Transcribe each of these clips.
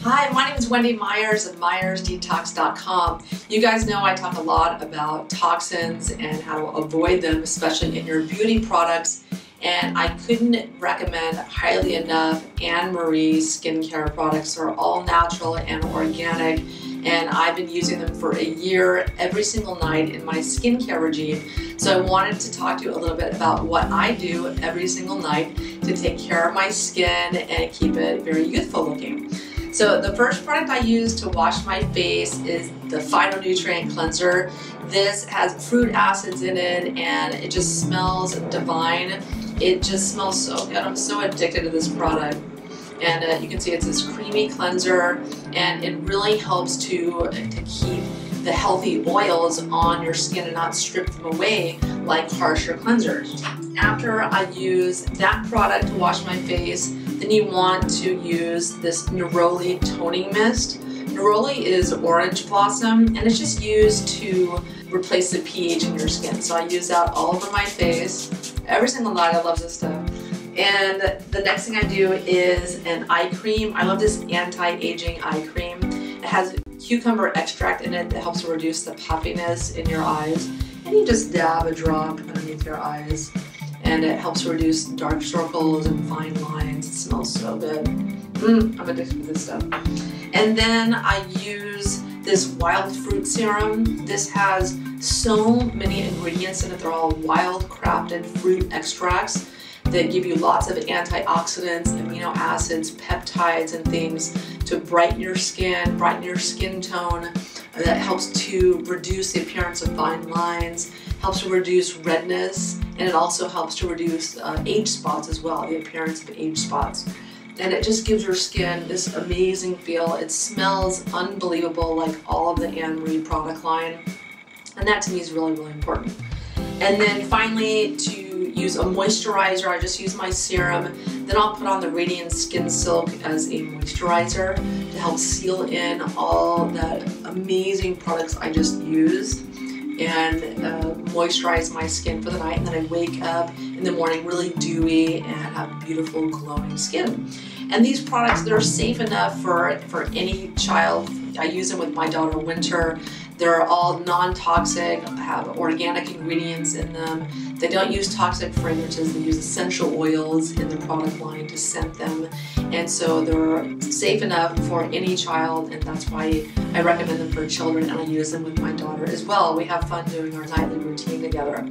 Hi, my name is Wendy Myers of MyersDetox.com. You guys know I talk a lot about toxins and how to avoid them, especially in your beauty products. And I couldn't recommend highly enough Annemarie Skincare products. They're all natural and organic, and I've been using them for a year every single night in my skincare regime. So I wanted to talk to you a little bit about what I do every single night to take care of my skin and keep it very youthful looking. So the first product I use to wash my face is the Phytonutrient Cleanser. This has fruit acids in it and it just smells divine. It just smells so good. I'm so addicted to this product. And you can see it's this creamy cleanser, and it really helps to keep the healthy oils on your skin and not strip them away like harsher cleansers. After I use that product to wash my face, then you want to use this Neroli Toning Mist. Neroli is orange blossom, and it's just used to replace the pH in your skin. So I use that all over my face every single night. I love this stuff. And the next thing I do is an eye cream. I love this anti-aging eye cream. It has cucumber extract in it that helps to reduce the puffiness in your eyes. And you just dab a drop underneath your eyes, and it helps reduce dark circles and fine lines. It smells so good. I'm addicted to this stuff. And then I use this wild fruit serum. This has so many ingredients in it. They're all wild crafted fruit extracts that give you lots of antioxidants, amino acids, peptides, and things to brighten your skin tone. That helps to reduce the appearance of fine lines, helps to reduce redness, and it also helps to reduce age spots as well, the appearance of age spots. And it just gives your skin this amazing feel. It smells unbelievable, like all of the Annemarie product line. And that to me is really, really important. And then finally, to use a moisturizer, I just use my serum. Then I'll put on the Radiant Skin Silk as a moisturizer to help seal in all that amazing products I just used and moisturize my skin for the night. And then I wake up in the morning really dewy and have beautiful glowing skin. And these products, they're safe enough for any child. I use them with my daughter Winter. They're all non-toxic, have organic ingredients in them. They don't use toxic fragrances. They use essential oils in the product line to scent them. And so they're safe enough for any child, and that's why I recommend them for children, and I use them with my daughter as well. We have fun doing our nightly routine together.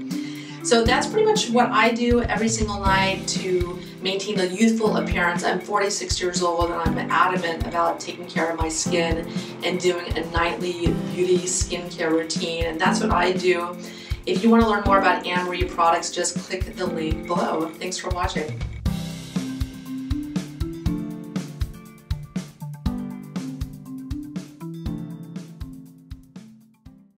So that's pretty much what I do every single night to maintain a youthful appearance. I'm 46 years old, and I'm adamant about taking care of my skin and doing a nightly beauty skincare routine, and that's what I do. If you want to learn more about Annemarie products, just click the link below. Thanks for watching.